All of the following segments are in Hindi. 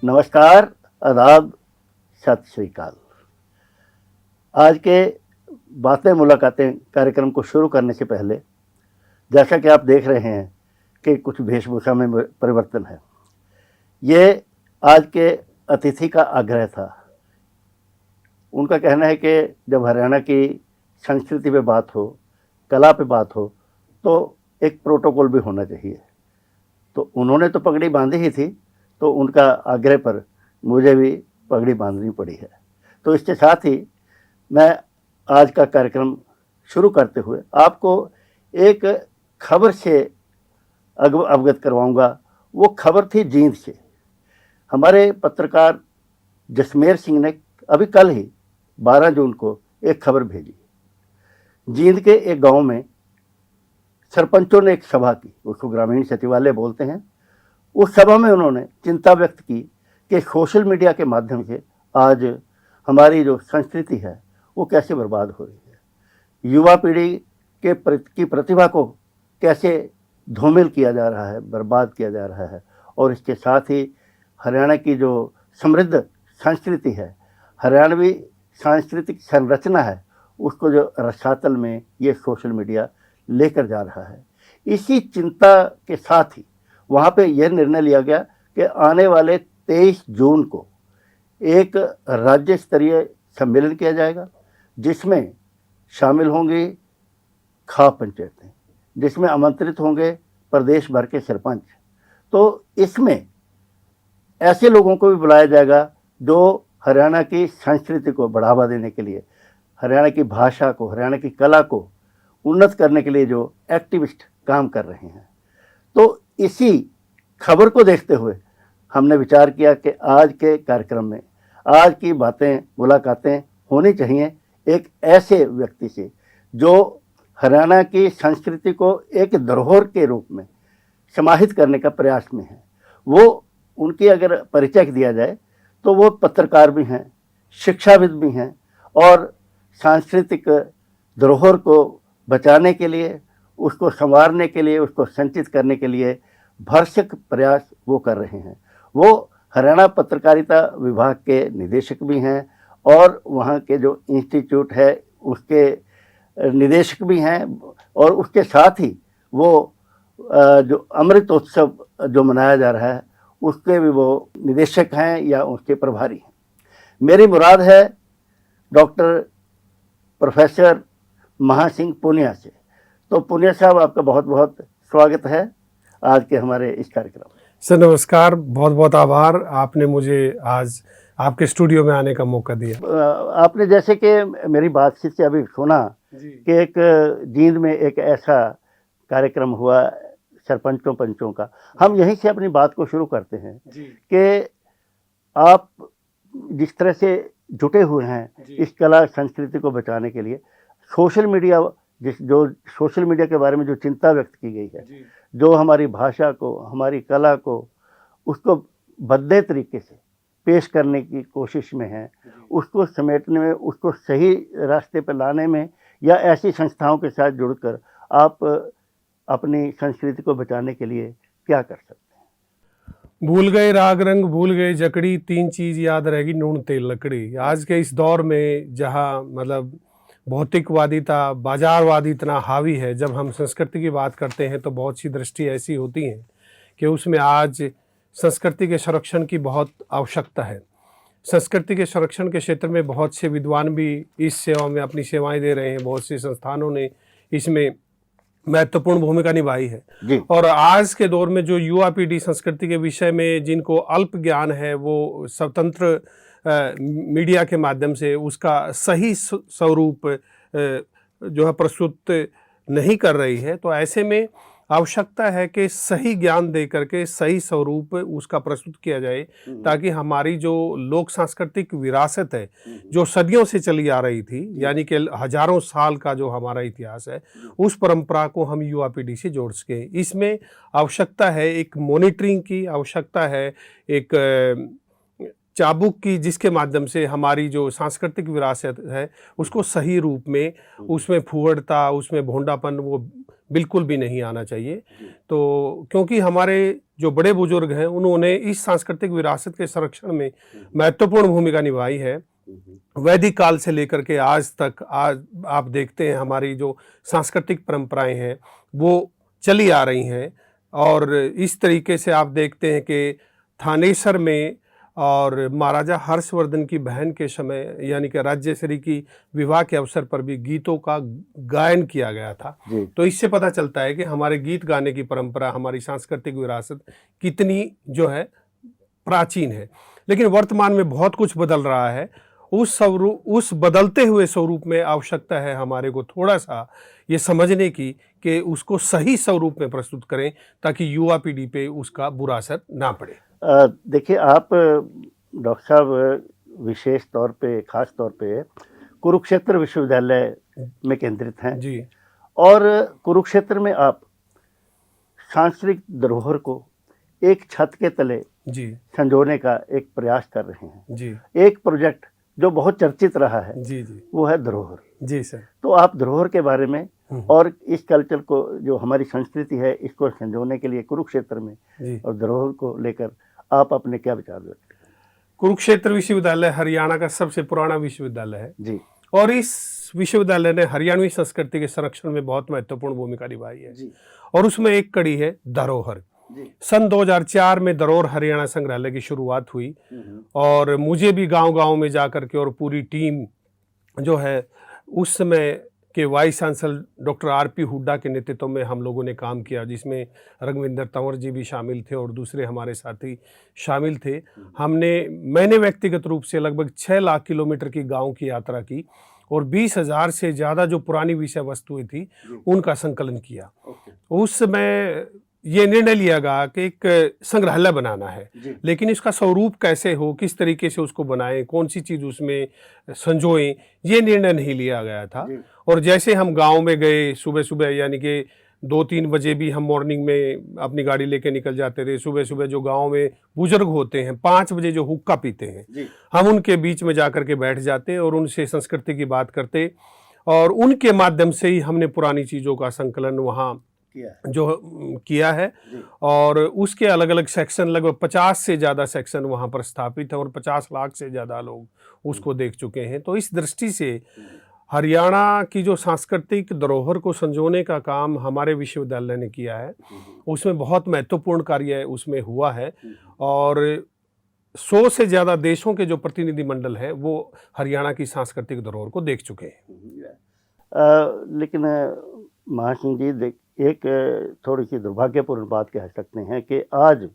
नमस्कार, आदाब, सत श्री अकाल। आज के बातें मुलाकातें कार्यक्रम को शुरू करने से पहले जैसा कि आप देख रहे हैं कि कुछ वेशभूषा में परिवर्तन है। ये आज के अतिथि का आग्रह था। उनका कहना है कि जब हरियाणा की संस्कृति पे बात हो, कला पे बात हो, तो एक प्रोटोकॉल भी होना चाहिए। तो उन्होंने तो पगड़ी बांधी ही थी, तो उनका आग्रह पर मुझे भी पगड़ी बांधनी पड़ी है। तो इसके साथ ही मैं आज का कार्यक्रम शुरू करते हुए आपको एक खबर से अवगत करवाऊंगा। वो खबर थी जींद से। हमारे पत्रकार जसमेर सिंह ने अभी कल ही 12 जून को एक खबर भेजी। जींद के एक गांव में सरपंचों ने एक सभा की, उसको ग्रामीण सचिवालय बोलते हैं। उस सभा में उन्होंने चिंता व्यक्त की कि सोशल मीडिया के माध्यम से आज हमारी जो संस्कृति है वो कैसे बर्बाद हो रही है। युवा पीढ़ी की प्रतिभा को कैसे धूमिल किया जा रहा है, बर्बाद किया जा रहा है। और इसके साथ ही हरियाणा की जो समृद्ध संस्कृति है, हरियाणवी सांस्कृतिक संरचना है, उसको जो रसातल में ये सोशल मीडिया लेकर जा रहा है। इसी चिंता के साथ ही वहाँ पे यह निर्णय लिया गया कि आने वाले 23 जून को एक राज्य स्तरीय सम्मेलन किया जाएगा, जिसमें शामिल होंगी खाप पंचायतें, जिसमें आमंत्रित होंगे प्रदेश भर के सरपंच। तो इसमें ऐसे लोगों को भी बुलाया जाएगा जो हरियाणा की संस्कृति को बढ़ावा देने के लिए, हरियाणा की भाषा को, हरियाणा की कला को उन्नत करने के लिए जो एक्टिविस्ट काम कर रहे हैं। तो इसी खबर को देखते हुए हमने विचार किया कि आज के कार्यक्रम में आज की बातें मुलाकातें होनी चाहिए एक ऐसे व्यक्ति से जो हरियाणा की संस्कृति को एक धरोहर के रूप में समाहित करने का प्रयास में है। वो उनकी अगर परिचय दिया जाए तो वो पत्रकार भी हैं, शिक्षाविद भी हैं और सांस्कृतिक धरोहर को बचाने के लिए, उसको संवारने के लिए, उसको संचित करने के लिए भरसक प्रयास वो कर रहे हैं। वो हरियाणा पत्रकारिता विभाग के निदेशक भी हैं और वहाँ के जो इंस्टीट्यूट है उसके निदेशक भी हैं, और उसके साथ ही वो जो अमृत उत्सव जो मनाया जा रहा है उसके भी वो निदेशक हैं या उसके प्रभारी हैं। मेरी मुराद है डॉक्टर प्रोफेसर महासिंह पुनिया से। तो पुनिया साहब, आपका बहुत बहुत स्वागत है आज के हमारे इस कार्यक्रम में। सर नमस्कार, बहुत बहुत आभार, आपने मुझे आज आपके स्टूडियो में आने का मौका दिया। आपने जैसे कि मेरी बातचीत से अभी सुना कि एक जींद में एक ऐसा कार्यक्रम हुआ सरपंचों पंचों का। हम यहीं से अपनी बात को शुरू करते हैं कि आप जिस तरह से जुटे हुए हैं इस कला संस्कृति को बचाने के लिए, सोशल मीडिया जो सोशल मीडिया के बारे में जो चिंता व्यक्त की गई है, जो हमारी भाषा को, हमारी कला को, उसको भद्दे तरीके से पेश करने की कोशिश में है, उसको समेटने में, उसको सही रास्ते पर लाने में, या ऐसी संस्थाओं के साथ जुड़कर आप अपनी संस्कृति को बचाने के लिए क्या कर सकते हैं? भूल गए राग रंग, भूल गए जकड़ी, 3 चीज याद रहेगी, नून तेल लकड़ी। आज के इस दौर में जहाँ मतलब भौतिकवादिता, बाजारवादी इतना हावी है, जब हम संस्कृति की बात करते हैं तो बहुत सी दृष्टि ऐसी होती हैं कि उसमें आज संस्कृति के संरक्षण की बहुत आवश्यकता है। संस्कृति के संरक्षण के क्षेत्र में बहुत से विद्वान भी इस सेवा में अपनी सेवाएं दे रहे हैं, बहुत से संस्थानों ने इसमें महत्वपूर्ण भूमिका निभाई है। और आज के दौर में जो युवा पीढ़ी संस्कृति के विषय में जिनको अल्प ज्ञान है, वो स्वतंत्र मीडिया के माध्यम से उसका सही स्वरूप जो है प्रस्तुत नहीं कर रही है। तो ऐसे में आवश्यकता है कि सही ज्ञान दे करके सही स्वरूप उसका प्रस्तुत किया जाए, ताकि हमारी जो लोक सांस्कृतिक विरासत है जो सदियों से चली आ रही थी, यानी कि हजारों साल का जो हमारा इतिहास है, उस परंपरा को हम युवा पीढ़ी से जोड़ सकें। इसमें आवश्यकता है एक मॉनिटरिंग की, आवश्यकता है एक चाबुक की, जिसके माध्यम से हमारी जो सांस्कृतिक विरासत है उसको सही रूप में, उसमें फुहड़ता, उसमें भोंडापन वो बिल्कुल भी नहीं आना चाहिए। तो क्योंकि हमारे जो बड़े बुजुर्ग हैं उन्होंने इस सांस्कृतिक विरासत के संरक्षण में महत्वपूर्ण भूमिका निभाई है। वैदिक काल से लेकर के आज तक, आज आप देखते हैं हमारी जो सांस्कृतिक परंपराएं हैं वो चली आ रही हैं। और इस तरीके से आप देखते हैं कि थानेसर में और महाराजा हर्षवर्धन की बहन के समय यानी कि राज्यश्री की विवाह के अवसर पर भी गीतों का गायन किया गया था। तो इससे पता चलता है कि हमारे गीत गाने की परंपरा, हमारी सांस्कृतिक विरासत कितनी जो है प्राचीन है। लेकिन वर्तमान में बहुत कुछ बदल रहा है। उस बदलते हुए स्वरूप में आवश्यकता है हमारे को थोड़ा सा ये समझने की कि उसको सही स्वरूप में प्रस्तुत करें ताकि युवा पीढ़ी पे उसका बुरा असर ना पड़े। देखिए, आप डॉक्टर साहब विशेष तौर पे, खास तौर पे कुरुक्षेत्र विश्वविद्यालय में केंद्रित हैं जी। और कुरुक्षेत्र में आप सांस्कृतिक धरोहर को एक छत के तले जी संजोने का एक प्रयास कर रहे हैं। जी। एक प्रोजेक्ट जो बहुत चर्चित रहा है जी जी वो है धरोहर। जी सर। तो आप धरोहर के बारे में और इस कल्चर को, जो हमारी संस्कृति है, इसको संजोने के लिए कुरुक्षेत्र में जी और धरोहर को लेकर आप अपने क्या विचार व्यक्त करें? कुरुक्षेत्र विश्वविद्यालय हरियाणा का सबसे पुराना विश्वविद्यालय है जी। और इस विश्वविद्यालय ने हरियाणवी संस्कृति के संरक्षण में बहुत महत्वपूर्ण भूमिका निभाई है जी। और उसमें एक कड़ी है धरोहर। सन 2004 में धरोहर हरियाणा संग्रहालय की शुरुआत हुई और मुझे भी गांव-गांव में जाकर के और पूरी टीम जो है उस समय के vice chancellor doctor RP. Hooda के नेतृत्व में हम लोगों ने काम किया, जिसमें रघुविंदर तंवर जी भी शामिल थे और दूसरे हमारे साथी शामिल थे। मैंने व्यक्तिगत रूप से लगभग 6 लाख किलोमीटर की गांव की यात्रा की और 20,000 से ज़्यादा जो पुरानी विषय वस्तुएं थी उनका संकलन किया। उस समय ये निर्णय लिया गया कि एक संग्रहालय बनाना है, लेकिन इसका स्वरूप कैसे हो, किस तरीके से उसको बनाएं, कौन सी चीज़ उसमें संजोएं, ये निर्णय नहीं लिया गया था। और जैसे हम गांव में गए सुबह सुबह, यानी कि 2-3 बजे भी हम मॉर्निंग में अपनी गाड़ी लेके निकल जाते थे। सुबह सुबह जो गांव में बुजुर्ग होते हैं 5 बजे जो हुक्का पीते हैं, हम उनके बीच में जाकर के बैठ जाते और उनसे संस्कृति की बात करते और उनके माध्यम से ही हमने पुरानी चीज़ों का संकलन वहाँ किया है। और उसके अलग अलग सेक्शन, लगभग 50 से ज़्यादा सेक्शन वहाँ पर स्थापित है और 50 लाख से ज़्यादा लोग उसको देख चुके हैं। तो इस दृष्टि से हरियाणा की जो सांस्कृतिक धरोहर को संजोने का काम हमारे विश्वविद्यालय ने किया है, उसमें बहुत महत्वपूर्ण कार्य उसमें हुआ है और 100 से ज़्यादा देशों के जो प्रतिनिधिमंडल हैं वो हरियाणा की सांस्कृतिक धरोहर को देख चुके हैं। लेकिन महासिंह जी, एक थोड़ी सी दुर्भाग्यपूर्ण बात कह सकते हैं कि आज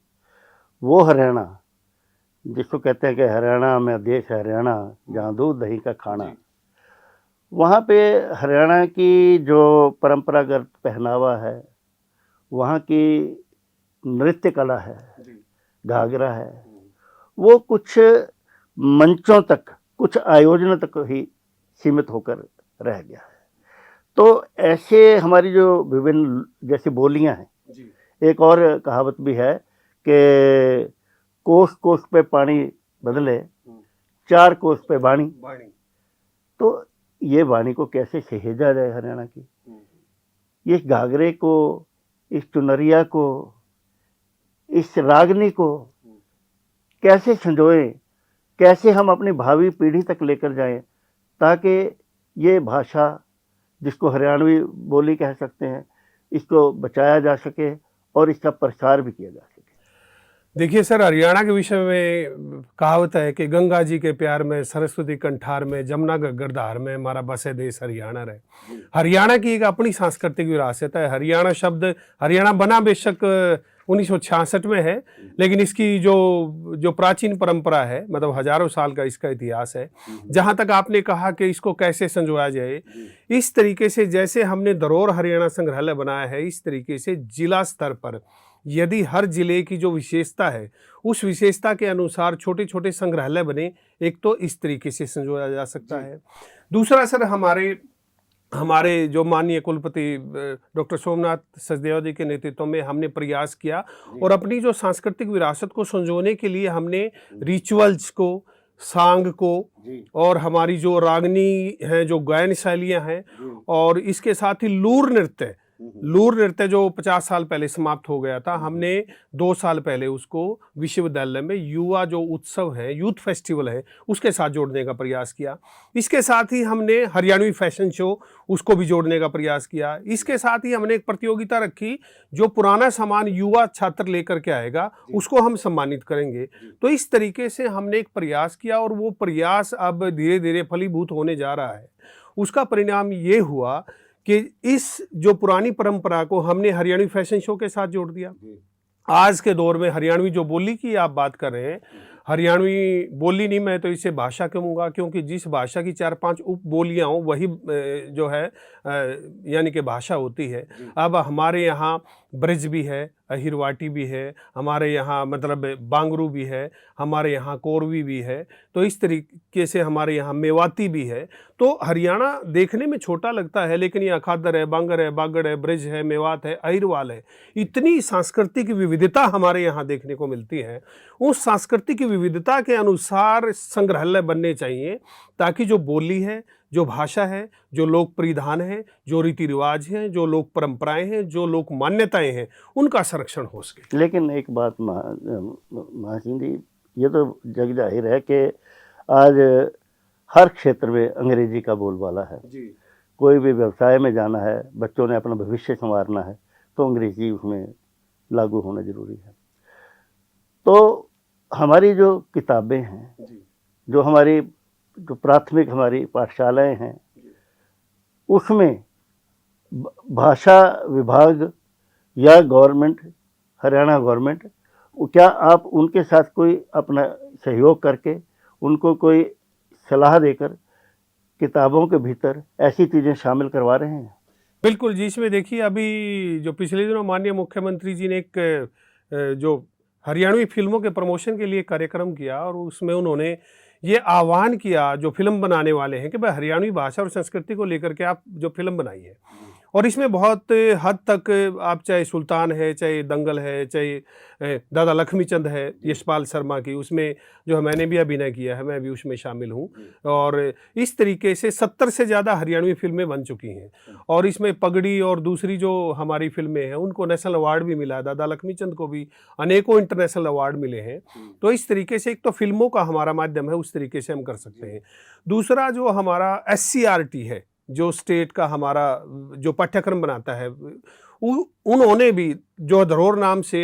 वो हरियाणा जिसको कहते हैं कि हरियाणा में देश है हरियाणा, जहाँ दूध दही का खाना, वहाँ पे हरियाणा की जो परंपरागत पहनावा है, वहाँ की नृत्य कला है, घाघरा है, वो कुछ मंचों तक, कुछ आयोजनों तक ही सीमित होकर रह गया है। तो ऐसे हमारी जो विभिन्न जैसी बोलियां हैं, एक और कहावत भी है कि कोस कोस पे पानी बदले, 4 कोस पे बाणी। तो ये वाणी को कैसे सहेजा जाए हरियाणा की, इस घाघरे को, इस चुनरिया को, इस रागनी को कैसे संजोएं, कैसे हम अपनी भावी पीढ़ी तक लेकर जाएं ताकि ये भाषा, जिसको हरियाणवी बोली कह सकते हैं, इसको बचाया जा सके और इसका प्रसार भी किया जा सके। देखिए सर, हरियाणा के विषय में कहावत है कि गंगा जी के प्यार में, सरस्वती कंठार में, जमुना गगरधार में, हमारा बसे देश हरियाणा रहे। हरियाणा की एक अपनी सांस्कृतिक विरासत है। हरियाणा शब्द, हरियाणा बना बेशक 1966 में है, लेकिन इसकी जो प्राचीन परंपरा है, मतलब हजारों साल का इसका इतिहास है। जहाँ तक आपने कहा कि इसको कैसे संजोया जाए, इस तरीके से जैसे हमने धरोहर हरियाणा संग्रहालय बनाया है, इस तरीके से जिला स्तर पर यदि हर जिले की जो विशेषता है, उस विशेषता के अनुसार छोटे छोटे संग्रहालय बने, एक तो इस तरीके से संजोया जा सकता है। दूसरा सर, हमारे जो माननीय कुलपति डॉक्टर सोमनाथ सचदेवा जी के नेतृत्व में हमने प्रयास किया और अपनी जो सांस्कृतिक विरासत को संजोने के लिए हमने रिचुअल्स को, सांग को और हमारी जो रागनी हैं, जो गायन शैलियाँ हैं, और इसके साथ ही लूर नृत्य लूर नृत्य जो 50 साल पहले समाप्त हो गया था, हमने 2 साल पहले उसको विश्वविद्यालय में युवा जो उत्सव है, यूथ फेस्टिवल है, उसके साथ जोड़ने का प्रयास किया। इसके साथ ही हमने हरियाणवी फैशन शो, उसको भी जोड़ने का प्रयास किया। इसके साथ ही हमने एक प्रतियोगिता रखी, जो पुराना सामान युवा छात्र लेकर के आएगा, उसको हम सम्मानित करेंगे। तो इस तरीके से हमने एक प्रयास किया और वो प्रयास अब धीरे-धीरे फलीभूत होने जा रहा है। उसका परिणाम ये हुआ कि इस जो पुरानी परंपरा को हमने हरियाणवी फैशन शो के साथ जोड़ दिया। आज के दौर में हरियाणवी जो बोली की आप बात कर रहे हैं, हरियाणवी बोली नहीं, मैं तो इसे भाषा कहूँगा, क्योंकि जिस भाषा की 4-5 उप बोलियाँ हों वही जो है यानी कि भाषा होती है। अब हमारे यहाँ ब्रज भी है, अहिरवाटी भी है, हमारे यहाँ मतलब बांगरू भी है, हमारे यहाँ कोरवी भी है, तो इस तरीके से हमारे यहाँ मेवाती भी है। तो हरियाणा देखने में छोटा लगता है, लेकिन यहाँ खादर है, बांगर है, बागड़ है, ब्रज है, मेवात है, अहिरवाल है, इतनी सांस्कृतिक विविधता हमारे यहाँ देखने को मिलती है। उस सांस्कृतिक विविधता के अनुसार संग्रहालय बनने चाहिए, ताकि जो बोली है, जो भाषा है, जो लोक परिधान है, जो रीति रिवाज हैं, जो लोक परंपराएं हैं, जो लोक मान्यताएं हैं, उनका संरक्षण हो सके। लेकिन एक बात महासिंह जी, ये तो जग जाहिर है कि आज हर क्षेत्र में अंग्रेजी का बोलबाला है। कोई भी व्यवसाय में जाना है, बच्चों ने अपना भविष्य संवारना है, तो अंग्रेजी उसमें लागू होना जरूरी है। तो हमारी जो किताबें हैं, जो हमारी जो प्राथमिक हमारी पाठशालाएं हैं, उसमें भाषा विभाग या गवर्नमेंट, हरियाणा गवर्नमेंट, क्या आप उनके साथ कोई अपना सहयोग करके उनको कोई सलाह देकर किताबों के भीतर ऐसी चीज़ें शामिल करवा रहे हैं? बिल्कुल जी, इसमें देखिए अभी जो पिछले दिनों माननीय मुख्यमंत्री जी ने एक जो हरियाणवी फिल्मों के प्रमोशन के लिए कार्यक्रम किया, और उसमें उन्होंने ये आह्वान किया जो फिल्म बनाने वाले हैं कि भाई हरियाणवी भाषा और संस्कृति को लेकर के आप जो फिल्म बनाइए। और इसमें बहुत हद तक आप चाहे सुल्तान है, चाहे दंगल है, चाहे दादा लक्ष्मीचंद है यशपाल शर्मा की, उसमें जो है मैंने भी अभिनय किया है, मैं भी उसमें शामिल हूँ। और इस तरीके से 70 से ज़्यादा हरियाणवी फिल्में बन चुकी हैं, और इसमें पगड़ी और दूसरी जो हमारी फिल्में हैं उनको नेशनल अवार्ड भी मिला है। दादा लक्ष्मीचंद को भी अनेकों इंटरनेशनल अवार्ड मिले हैं। तो इस तरीके से एक तो फिल्मों का हमारा माध्यम है, उस तरीके से हम कर सकते हैं। दूसरा जो हमारा SCRT है, जो स्टेट का हमारा जो पाठ्यक्रम बनाता है, उन्होंने भी जो धरोहर नाम से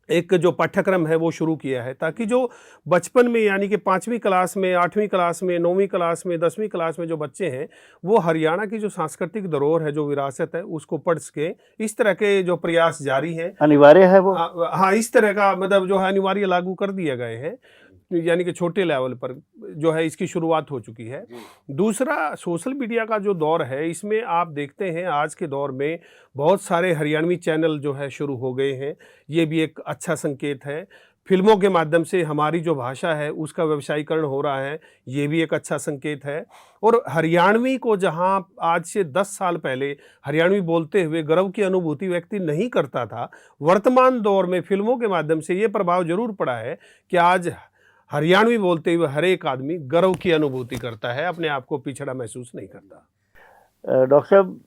एक जो पाठ्यक्रम है वो शुरू किया है, ताकि जो बचपन में यानी कि 5वीं क्लास में, 8वीं क्लास में, 9वीं क्लास में, 10वीं क्लास में जो बच्चे हैं वो हरियाणा की जो सांस्कृतिक धरोहर है, जो विरासत है, उसको पढ़ सके। इस तरह के जो प्रयास जारी हैं। अनिवार्य है वो? हाँ, इस तरह का मतलब जो है अनिवार्य लागू कर दिए गए हैं, यानी कि छोटे लेवल पर जो है इसकी शुरुआत हो चुकी है। दूसरा, सोशल मीडिया का जो दौर है, इसमें आप देखते हैं आज के दौर में बहुत सारे हरियाणवी चैनल जो है शुरू हो गए हैं। ये भी एक अच्छा संकेत है। फिल्मों के माध्यम से हमारी जो भाषा है उसका व्यवसायीकरण हो रहा है, ये भी एक अच्छा संकेत है। और हरियाणवी को जहां आज से 10 साल पहले हरियाणवी बोलते हुए गर्व की अनुभूति व्यक्ति नहीं करता था, वर्तमान दौर में फिल्मों के माध्यम से ये प्रभाव जरूर पड़ा है कि आज हरियाणवी बोलते हुए हर एक आदमी गर्व की अनुभूति करता है, अपने आप को पिछड़ा महसूस नहीं करता। डॉक्टर साहब,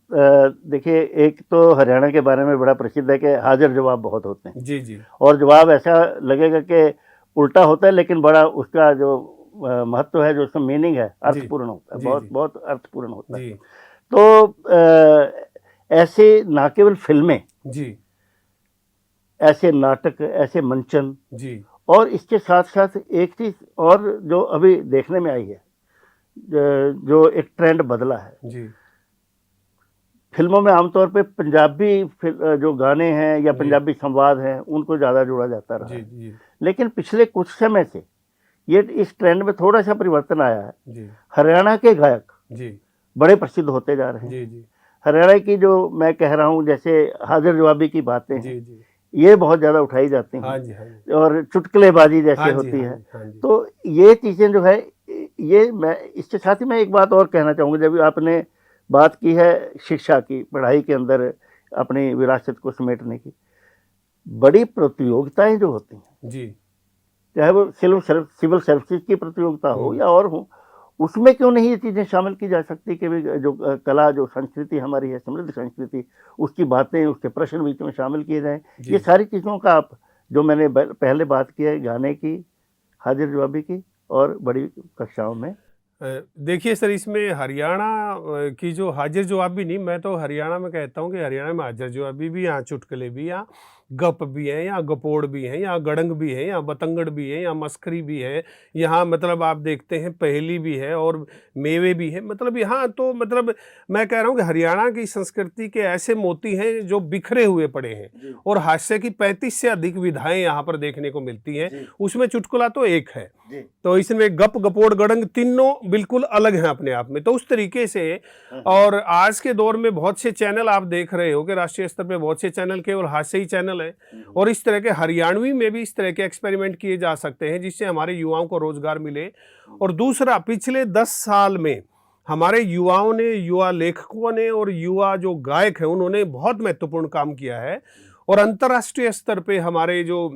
देखिए, एक तो हरियाणा के बारे में बड़ा प्रसिद्ध है कि हाजिर जवाब बहुत होते हैं। जी जी। और जवाब ऐसा लगेगा कि उल्टा होता है, लेकिन बड़ा उसका जो महत्व है, जो उसका मीनिंग है, अर्थपूर्ण होता है, बहुत बहुत अर्थपूर्ण होता है। तो ऐसे ना केवल फिल्में जी, ऐसे नाटक, ऐसे मंचन जी, और इसके साथ साथ एक चीज और जो अभी देखने में आई है, जो एक ट्रेंड बदला है जी। फिल्मों में आमतौर पे पंजाबी जो गाने हैं या पंजाबी संवाद हैं उनको ज़्यादा जोड़ा जाता रहा है जी। लेकिन पिछले कुछ समय से ये इस ट्रेंड में थोड़ा सा परिवर्तन आया है जी। हरियाणा के गायक जी बड़े प्रसिद्ध होते जा रहे हैं जी जी। हरियाणा की जो मैं कह रहा हूँ, जैसे हाजिर जवाबी की बातें जी जी, ये बहुत ज़्यादा उठाई जाती हैं। हाँ जी, हाँ जी। और चुटकुलेबाजी जैसे होती है। हाँ जी। तो ये चीज़ें जो है, ये मैं इसके साथ ही मैं एक बात और कहना चाहूँगा। जब आपने बात की है शिक्षा की, पढ़ाई के अंदर अपनी विरासत को समेटने की, बड़ी प्रतियोगिताएं जो होती हैं जी, चाहे वो सिविल सर्विसेज की प्रतियोगिता हो या और हो, उसमें क्यों नहीं ये चीज़ें शामिल की जा सकती कि भी जो कला, जो संस्कृति हमारी है, समृद्ध संस्कृति, उसकी बातें, उसके प्रश्न बीच में शामिल किए जाएँ। ये सारी चीज़ों का आप, जो मैंने पहले बात की है गाने की, हाजिर जवाबी की और बड़ी कक्षाओं में। देखिए सर, इसमें हरियाणा की जो हाजिर जवाबी नहीं, मैं तो हरियाणा में कहता हूँ कि हरियाणा में हाजिर जवाबी भी, यहाँ चुटकुले भी, यहाँ गप भी हैं, यहाँ गपोड़ भी हैं, यहाँ गड़ंग भी है, यहाँ बतंगड़ भी है, यहाँ मस्करी भी है, यहाँ मतलब आप देखते हैं पहेली भी है और मेवे भी है। मतलब यहाँ तो मतलब मैं कह रहा हूँ कि हरियाणा की संस्कृति के ऐसे मोती हैं जो बिखरे हुए पड़े हैं और हास्य की 35 से अधिक विधाएं यहाँ पर देखने को मिलती हैं। उसमें चुटकुला तो एक है, तो इसमें गप, गपोड़, गड़ंग तीनों बिल्कुल अलग हैं अपने आप में। तो उस तरीके से, और आज के दौर में बहुत से चैनल आप देख रहे हो कि राष्ट्रीय स्तर पे बहुत से चैनल केवल हास्य ही चैनल है, और इस तरह के हरियाणवी में भी इस तरह के एक्सपेरिमेंट किए जा सकते हैं जिससे हमारे युवाओं को रोजगार मिले। और दूसरा, पिछले 10 साल में हमारे युवाओं ने, युवा लेखकों ने और युवा जो गायक हैं उन्होंने बहुत महत्वपूर्ण काम किया है, और अंतर्राष्ट्रीय स्तर पे हमारे जो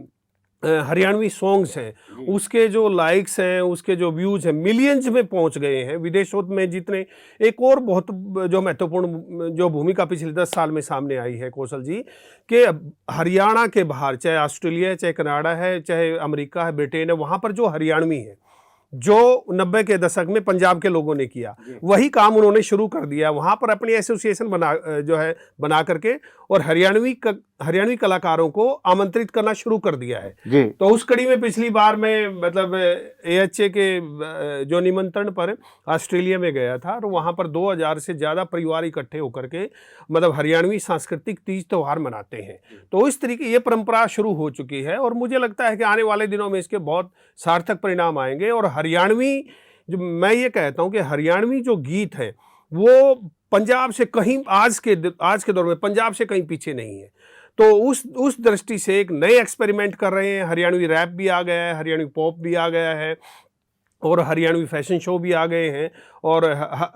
हरियाणवी सॉन्ग्स हैं उसके जो लाइक्स हैं, उसके जो व्यूज हैं, मिलियंस में पहुंच गए हैं विदेशों में जितने। एक और बहुत जो महत्वपूर्ण जो भूमिका पिछले 10 साल में सामने आई है कौशल जी, कि हरियाणा के बाहर, चाहे ऑस्ट्रेलिया है, चाहे कनाडा है, चाहे अमेरिका है, ब्रिटेन है, वहां पर जो हरियाणवी है, जो 90 के दशक में पंजाब के लोगों ने किया, वही काम उन्होंने शुरू कर दिया। वहां पर अपनी एसोसिएशन बना करके और हरियाणवी कलाकारों को आमंत्रित करना शुरू कर दिया है। तो उस कड़ी में पिछली बार मैं मतलब AHA के जो निमंत्रण पर ऑस्ट्रेलिया में गया था, और वहां पर 2000 से ज्यादा परिवार इकट्ठे होकर के मतलब हरियाणवी सांस्कृतिक तीज त्योहार मनाते हैं। तो इस तरीके ये परंपरा शुरू हो चुकी है, और मुझे लगता है कि आने वाले दिनों में इसके बहुत सार्थक परिणाम आएंगे। और हरियाणवी, जो मैं ये कहता हूं कि हरियाणवी जो गीत है वो पंजाब से कहीं, आज के दौर में पंजाब से कहीं पीछे नहीं है। तो उस दृष्टि से एक नए एक्सपेरिमेंट कर रहे हैं। हरियाणवी रैप भी आ गया है, हरियाणवी पॉप भी आ गया है, और हरियाणवी फैशन शो भी आ गए हैं, और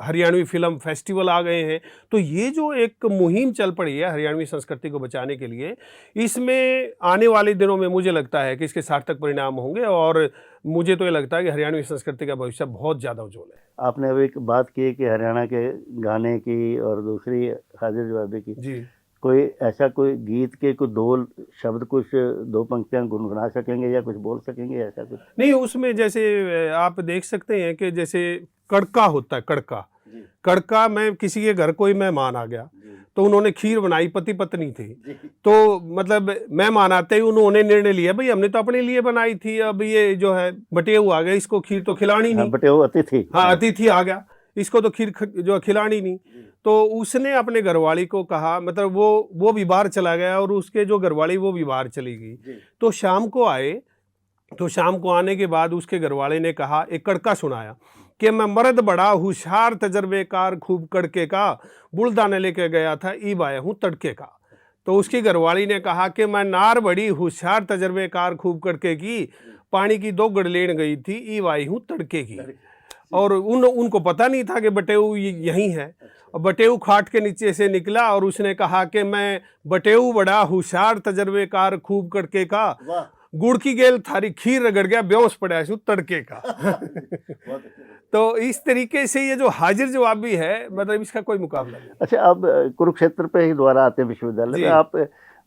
हरियाणवी फिल्म फेस्टिवल आ गए हैं। तो ये जो एक मुहिम चल पड़ी है हरियाणवी संस्कृति को बचाने के लिए, इसमें आने वाले दिनों में मुझे लगता है कि इसके सार्थक परिणाम होंगे, और मुझे तो ये लगता है कि हरियाणवी संस्कृति का भविष्य बहुत ज़्यादा उज्ज्वल है। आपने अभी एक बात की कि हरियाणा के गाने की और दूसरी हाजिर जवाबी की, जी, कोई ऐसा कोई गीत के कोई 2 शब्द, कुछ 2 पंक्तियां गुनगुना सकेंगे या कुछ बोल सकेंगे, ऐसा कुछ? नहीं, उसमें जैसे आप देख सकते हैं कि जैसे कड़का होता है, कड़का में किसी के घर कोई मेहमान आ गया, तो उन्होंने खीर बनाई, पति पत्नी थे, तो मतलब मेहमान आते ही उन्होंने निर्णय लिया, भाई हमने तो अपने लिए बनाई थी, अब ये जो है बटेऊ आ गया, इसको खीर तो खिलानी नहीं। बटेऊ अतिथि, हाँ, अतिथि आ गया, इसको तो खीर जो खिलानी नहीं। तो उसने अपने घरवाली को कहा, मतलब वो भी बाहर चला गया, और उसके जो घरवाली वो भी बाहर चली गई। तो शाम को आए, तो शाम को आने के बाद उसके घरवाले ने कहा, एक कड़का सुनाया कि मैं मर्द बड़ा होशियार तजर्बेकार खूब कड़के का, बुलदाने लेके गया था, ईब आया हूँ तड़के का। तो उसकी घरवाली ने कहा कि मैं नार बड़ी होशियार तजर्बेकार खूब कड़के की, पानी की 2 गड़ लेन गई थी, ईब आई हूँ तड़के की। और उनको पता नहीं था कि बटेऊ यहीं है। और बटेऊ खाट के नीचे से निकला और उसने कहा कि मैं बटेऊ बड़ा होशियार तजर्बेकार खूब कड़के का, गुड़ की गेल थारी खीर रगड़ गया, बेहोश पड़ा है तड़के का। तो इस तरीके से ये जो हाजिर जवाब भी है, मतलब इसका कोई मुकाबला नहीं। अच्छा, आप कुरुक्षेत्र पे ही द्वारा आते हैं विश्वविद्यालय में, आप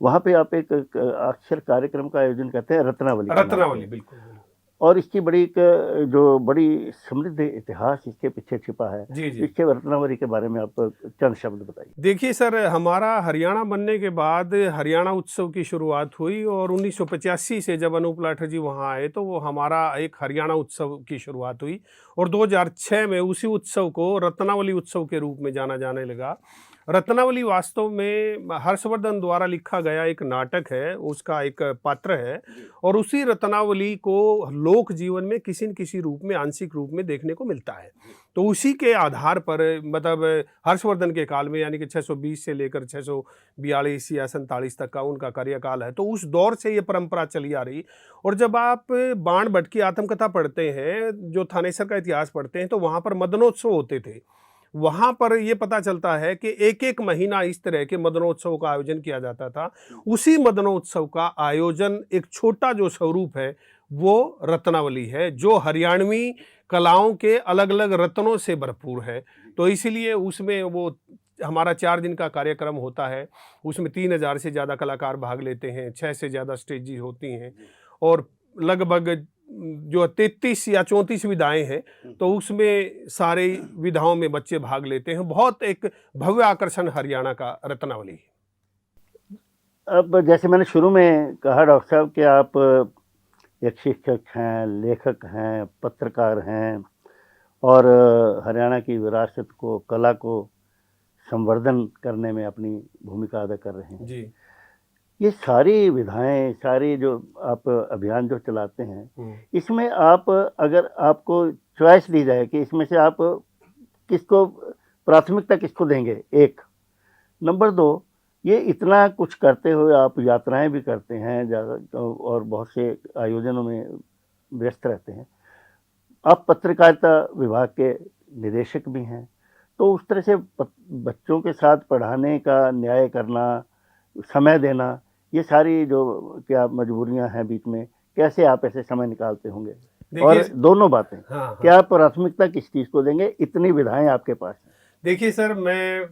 वहाँ पे आप एक अक्षर कार्यक्रम का आयोजन करते हैं, रत्नावली, बिल्कुल। और इसकी बड़ी एक जो बड़ी समृद्ध इतिहास इसके पीछे छिपा है। जी। इसके रत्नावली के बारे में आप चंद शब्द बताइए। देखिए सर, हमारा हरियाणा बनने के बाद हरियाणा उत्सव की शुरुआत हुई, और 1985 से जब अनूप लाठर जी वहाँ आए तो वो हमारा एक हरियाणा उत्सव की शुरुआत हुई, और 2006 में उसी उत्सव को रत्नावली उत्सव के रूप में जाना जाने लगा। रत्नावली वास्तव में हर्षवर्धन द्वारा लिखा गया एक नाटक है, उसका एक पात्र है, और उसी रत्नावली को लोक जीवन में किसी न किसी रूप में, आंशिक रूप में देखने को मिलता है। तो उसी के आधार पर मतलब हर्षवर्धन के काल में, यानी कि 620 से लेकर 642 या 47 तक का उनका कार्यकाल है, तो उस दौर से ये परंपरा चली आ रही। और जब आप बाण भट्ट की आत्मकथा पढ़ते हैं, जो थानेसर का इतिहास पढ़ते हैं, तो वहाँ पर मदनोत्सव होते थे। वहाँ पर यह पता चलता है कि एक महीना इस तरह के मदनोत्सव का आयोजन किया जाता था। उसी मदनोत्सव का आयोजन एक छोटा जो स्वरूप है वो रत्नावली है, जो हरियाणवी कलाओं के अलग अलग रत्नों से भरपूर है। तो इसीलिए उसमें वो हमारा 4 दिन का कार्यक्रम होता है, उसमें 3000 से ज़्यादा कलाकार भाग लेते हैं, 6 से ज़्यादा स्टेजेस होती हैं और लगभग जो 33 या 34 विधाएं हैं, तो उसमें सारे विधाओं में बच्चे भाग लेते हैं। बहुत एक भव्य आकर्षण हरियाणा का रत्नावली है। अब जैसे मैंने शुरू में कहा डॉक्टर साहब कि आप एक शिक्षक हैं, लेखक हैं, पत्रकार हैं और हरियाणा की विरासत को, कला को संवर्धन करने में अपनी भूमिका अदा कर रहे हैं जी। ये सारी विधाएं, सारी जो आप अभियान जो चलाते हैं, इसमें आप अगर आपको चॉइस दी जाए कि इसमें से आप किसको प्राथमिकता किसको देंगे, एक नंबर 2 ये इतना कुछ करते हुए आप यात्राएं भी करते हैं और बहुत से आयोजनों में व्यस्त रहते हैं, आप पत्रकारिता विभाग के निदेशक भी हैं, तो उस तरह से बच्चों के साथ पढ़ाने का, न्याय करना, समय देना, ये सारी जो क्या मजबूरियां हैं बीच में, कैसे आप ऐसे समय निकालते होंगे? और दोनों बातें, हाँ, क्या आप प्राथमिकता किस चीज़ को देंगे? इतनी विधाएं आपके पास हैं। देखिए सर, मैं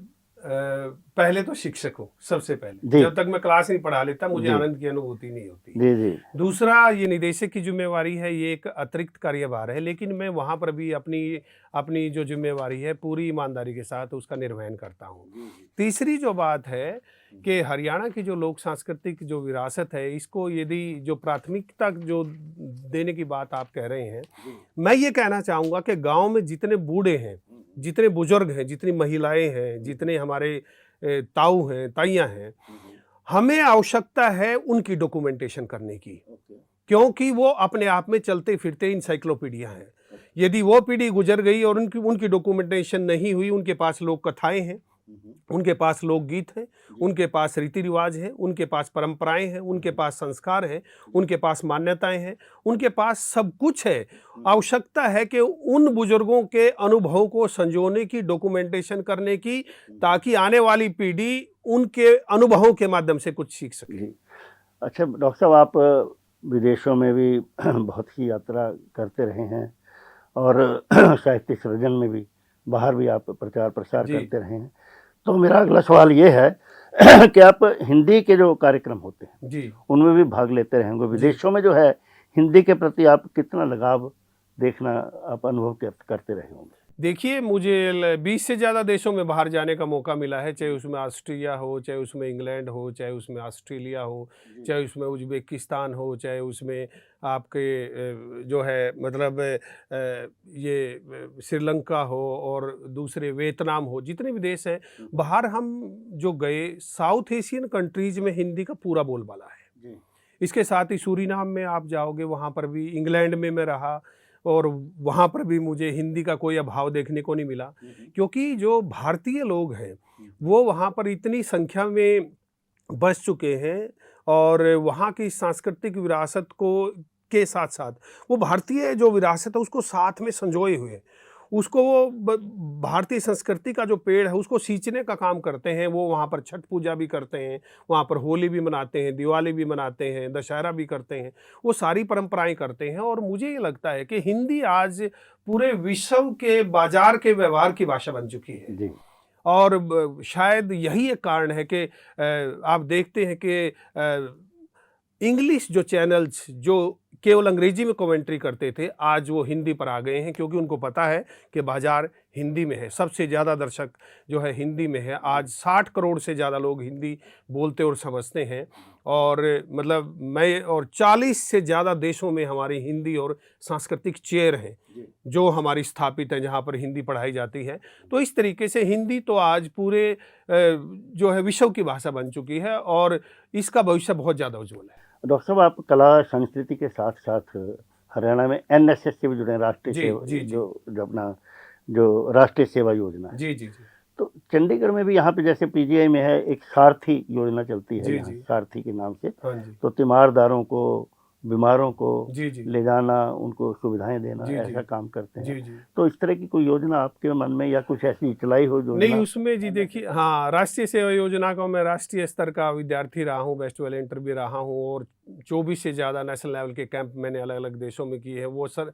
पहले तो शिक्षक हूँ सबसे पहले। जब तक मैं क्लास नहीं पढ़ा लेता मुझे आनंद की अनुभूति नहीं होती। जी जी। दूसरा, ये निदेशक की जिम्मेवारी है, ये एक अतिरिक्त कार्यभार है, लेकिन मैं वहाँ पर भी अपनी जो जिम्मेवारी है पूरी ईमानदारी के साथ उसका निर्वहन करता हूँ। तीसरी जो बात है कि हरियाणा की जो लोक सांस्कृतिक जो विरासत है, इसको यदि जो प्राथमिकता जो देने की बात आप कह रहे हैं, मैं ये कहना चाहूँगा कि गाँव में जितने बूढ़े हैं, जितने बुजुर्ग हैं, जितनी महिलाएं हैं, जितने हमारे ताऊ हैं, ताइयाँ हैं, हमें आवश्यकता है उनकी डॉक्यूमेंटेशन करने की, क्योंकि वो अपने आप में चलते फिरते इंसाइक्लोपीडिया हैं। यदि वो पीढ़ी गुजर गई और उनकी डॉक्यूमेंटेशन नहीं हुई, उनके पास लोक कथाएं हैं, उनके पास लोकगीत हैं, उनके पास रीति रिवाज हैं, उनके पास परंपराएं हैं, उनके पास संस्कार हैं, उनके पास मान्यताएं हैं, उनके पास सब कुछ है। आवश्यकता है कि उन बुजुर्गों के अनुभव को संजोने की, डॉक्यूमेंटेशन करने की, ताकि आने वाली पीढ़ी उनके अनुभवों के माध्यम से कुछ सीख सके। अच्छा डॉक्टर साहब, आप विदेशों में भी बहुत ही यात्रा करते रहे हैं और साहित्य सृजन में भी बाहर भी आप प्रचार प्रसार करते रहे हैं, तो मेरा अगला सवाल ये है कि आप हिंदी के जो कार्यक्रम होते हैं जी, उनमें भी भाग लेते रहेंगे। विदेशों में जो है हिंदी के प्रति आप कितना लगाव देखना आप अनुभव करते रहे होंगे? देखिए, मुझे 20 से ज़्यादा देशों में बाहर जाने का मौका मिला है, चाहे उसमें ऑस्ट्रिया हो, चाहे उसमें इंग्लैंड हो, चाहे उसमें ऑस्ट्रेलिया हो, चाहे उसमें उज़्बेकिस्तान हो, चाहे उसमें आपके जो है मतलब ये श्रीलंका हो और दूसरे वियतनाम हो, जितने भी देश हैं बाहर हम जो गए, साउथ एशियन कंट्रीज़ में हिंदी का पूरा बोलबाला है। इसके साथ ही सूरीनाम में आप जाओगे, वहाँ पर भी, इंग्लैंड में मैं रहा और वहाँ पर भी मुझे हिंदी का कोई अभाव देखने को नहीं मिला, क्योंकि जो भारतीय लोग हैं वो वहाँ पर इतनी संख्या में बस चुके हैं और वहाँ की सांस्कृतिक विरासत को के साथ साथ वो भारतीय जो विरासत है उसको साथ में संजोए हुए, उसको वो भारतीय संस्कृति का जो पेड़ है उसको सींचने का काम करते हैं। वो वहाँ पर छठ पूजा भी करते हैं, वहाँ पर होली भी मनाते हैं, दिवाली भी मनाते हैं, दशहरा भी करते हैं, वो सारी परंपराएं करते हैं। और मुझे ये लगता है कि हिंदी आज पूरे विश्व के बाजार के व्यवहार की भाषा बन चुकी है जी। और शायद यही एक कारण है कि आप देखते हैं कि इंग्लिश जो चैनल्स जो केवल अंग्रेजी में कमेंट्री करते थे, आज वो हिंदी पर आ गए हैं, क्योंकि उनको पता है कि बाज़ार हिंदी में है, सबसे ज़्यादा दर्शक जो है हिंदी में है। आज 60 करोड़ से ज़्यादा लोग हिंदी बोलते और समझते हैं और मतलब मैं और 40 से ज़्यादा देशों में हमारी हिंदी और सांस्कृतिक चेयर हैं जो हमारी स्थापित हैं, जहाँ पर हिंदी पढ़ाई जाती है। तो इस तरीके से हिंदी तो आज पूरे जो है विश्व की भाषा बन चुकी है और इसका भविष्य बहुत ज़्यादा उज्ज्वल है। डॉक्टर साहब, आप कला संस्कृति के साथ साथ हरियाणा में NSS से भी जुड़े हैं, राष्ट्रीय सेवा जो अपना जो राष्ट्रीय सेवा योजना है। जी। तो चंडीगढ़ में भी यहाँ पे जैसे PGI में है एक सारथी योजना चलती है, सारथी के नाम से, तो तीमारदारों को, बीमारों को ले जाना, उनको सुविधाएं देना, ऐसा काम करते हैं। तो इस तरह की कोई योजना आपके मन में या कुछ ऐसी चलाई हो जो? नहीं, उसमें जी देखिए, हाँ, राष्ट्रीय सेवा योजना का मैं राष्ट्रीय स्तर का विद्यार्थी रहा हूँ, बेस्ट वॉलंटियर भी रहा हूँ और 24 से ज़्यादा नेशनल लेवल के कैंप मैंने अलग अलग देशों में किए हैं। वो सर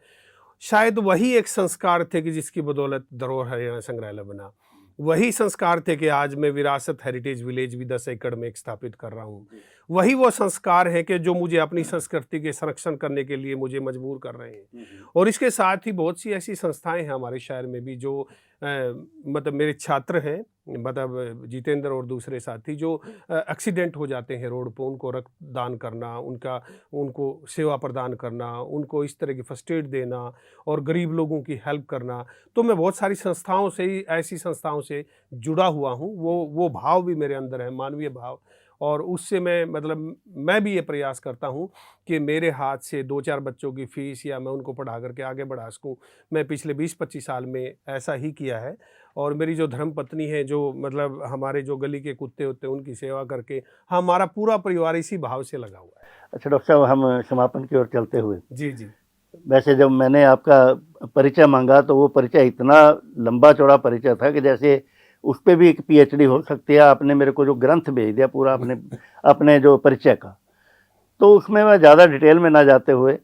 शायद वही एक संस्कार थे कि जिसकी बदौलत धरोहर हरियाणा संग्रहालय बना। वही संस्कार थे कि आज मैं विरासत हेरिटेज विलेज भी 10 एकड़ में एक स्थापित कर रहा हूँ। वही वो संस्कार है कि जो मुझे अपनी संस्कृति के संरक्षण करने के लिए मुझे मजबूर कर रहे हैं। और इसके साथ ही बहुत सी ऐसी संस्थाएं हैं हमारे शहर में भी जो मतलब मेरे छात्र हैं, मतलब जितेंद्र और दूसरे साथी जो एक्सीडेंट हो जाते हैं रोड पर, उनको रक्तदान करना, उनको सेवा प्रदान करना, उनको इस तरह की फर्स्ट एड देना और गरीब लोगों की हेल्प करना। तो मैं बहुत सारी संस्थाओं से ही, ऐसी संस्थाओं से जुड़ा हुआ हूँ। वो भाव भी मेरे अंदर है, मानवीय भाव, और उससे मैं भी ये प्रयास करता हूँ कि मेरे हाथ से 2-4 बच्चों की फ़ीस या मैं उनको पढ़ा करके आगे बढ़ा सकूँ। मैं पिछले 20-25 साल में ऐसा ही किया है। और मेरी जो धर्मपत्नी है, जो मतलब हमारे जो गली के कुत्ते होते हैं उनकी सेवा करके, हमारा पूरा परिवार इसी भाव से लगा हुआ है। अच्छा डॉक्टर साहब, हम समापन की ओर चलते हुए, जी जी। वैसे जब मैंने आपका परिचय मांगा तो वो परिचय इतना लंबा चौड़ा परिचय था कि जैसे उस पर भी एक पीएचडी हो सकती है। आपने मेरे को जो ग्रंथ भेज दिया पूरा अपने जो परिचय का, तो उसमें मैं ज़्यादा डिटेल में ना जाते हुए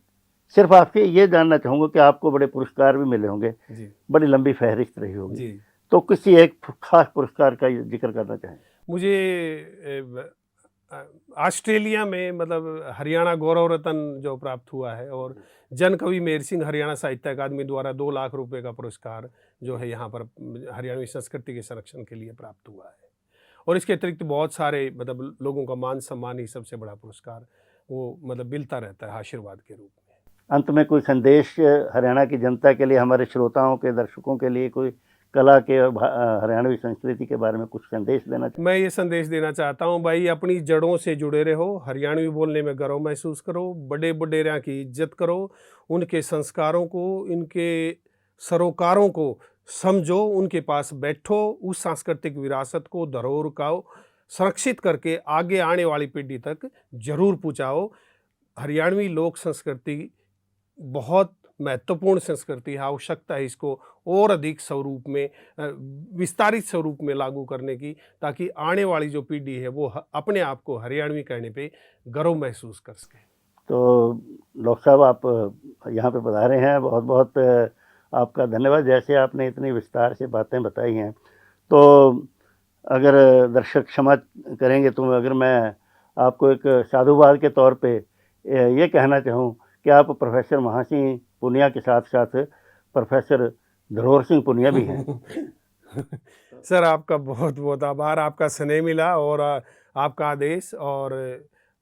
सिर्फ आपसे ये जानना चाहूँगा कि आपको बड़े पुरस्कार भी मिले होंगे, बड़ी लंबी फहरिस्त रही होगी जी। तो किसी एक खास पुरस्कार का जिक्र करना चाहें? मुझे ऑस्ट्रेलिया में मतलब हरियाणा गौरव रत्न जो प्राप्त हुआ है, और जन कवि मेहर सिंह हरियाणा साहित्य अकादमी द्वारा 2 लाख रुपए का पुरस्कार जो है यहाँ पर हरियाणवी संस्कृति के संरक्षण के लिए प्राप्त हुआ है। और इसके अतिरिक्त बहुत सारे मतलब लोगों का मान सम्मान ही सबसे बड़ा पुरस्कार वो मतलब मिलता रहता है आशीर्वाद के रूप में। अंत में कोई संदेश हरियाणा की जनता के लिए, हमारे श्रोताओं के, दर्शकों के लिए, कोई कला के हरियाणवी संस्कृति के बारे में कुछ संदेश देना चाहिए? मैं ये संदेश देना चाहता हूँ, भाई अपनी जड़ों से जुड़े रहो, हरियाणवी बोलने में गर्व महसूस करो, बड़े बडेरियां की इज्जत करो, उनके संस्कारों को, इनके सरोकारों को समझो, उनके पास बैठो, उस सांस्कृतिक विरासत को, धरोहर को संरक्षित करके आगे आने वाली पीढ़ी तक जरूर पहुँचाओ। हरियाणवी लोक संस्कृति बहुत महत्वपूर्ण संस्कृति है, आवश्यकता है इसको और अधिक स्वरूप में, विस्तारित स्वरूप में लागू करने की, ताकि आने वाली जो पीढ़ी है वो अपने आप को हरियाणवी कहने पे गर्व महसूस कर सके। तो डॉक्टर साहब, आप यहाँ पे पधारे हैं, बहुत बहुत आपका धन्यवाद। जैसे आपने इतनी विस्तार से बातें बताई हैं, तो अगर दर्शक क्षमा करेंगे तो अगर मैं आपको एक साधुवाद के तौर पे ये कहना चाहूँ कि आप प्रोफेसर महासिंह पुनिया के साथ साथ प्रोफेसर धरोहर सिंह पुनिया भी हैं। सर, आपका बहुत बहुत आभार, आपका स्नेह मिला और आपका आदेश। और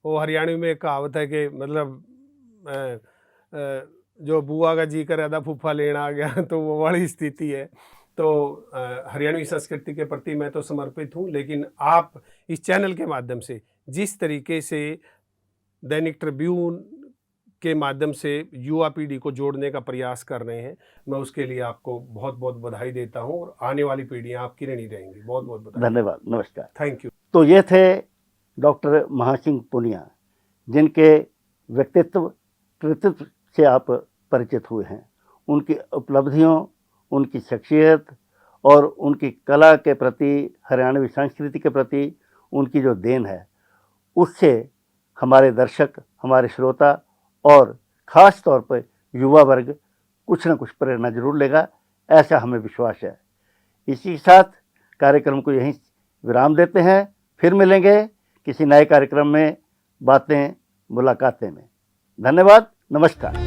वो हरियाणवी में कहावत है कि मतलब जो बुआ का जी करे था फूफा लेना आ गया, तो वो वाली स्थिति है। तो हरियाणवी संस्कृति के प्रति मैं तो समर्पित हूँ, लेकिन आप इस चैनल के माध्यम से जिस तरीके से दैनिक ट्रिब्यून के माध्यम से युवा पीढ़ी को जोड़ने का प्रयास कर रहे हैं, मैं उसके लिए आपको बहुत बहुत बधाई देता हूं, और आने वाली पीढ़ियां आपकी ऋणी रहेंगी। बहुत बहुत बधाई। धन्यवाद, नमस्कार, थैंक यू। तो ये थे डॉक्टर महासिंह पुनिया, जिनके व्यक्तित्व कृतित्व से आप परिचित हुए हैं। उनकी उपलब्धियों, उनकी शख्सियत और उनकी कला के प्रति, हरियाणवी संस्कृति के प्रति उनकी जो देन है, उससे हमारे दर्शक, हमारे श्रोता और ख़ास तौर पर युवा वर्ग कुछ न कुछ प्रेरणा जरूर लेगा, ऐसा हमें विश्वास है। इसी के साथ कार्यक्रम को यहीं विराम देते हैं। फिर मिलेंगे किसी नए कार्यक्रम में, बातें मुलाकातें में। धन्यवाद, नमस्कार।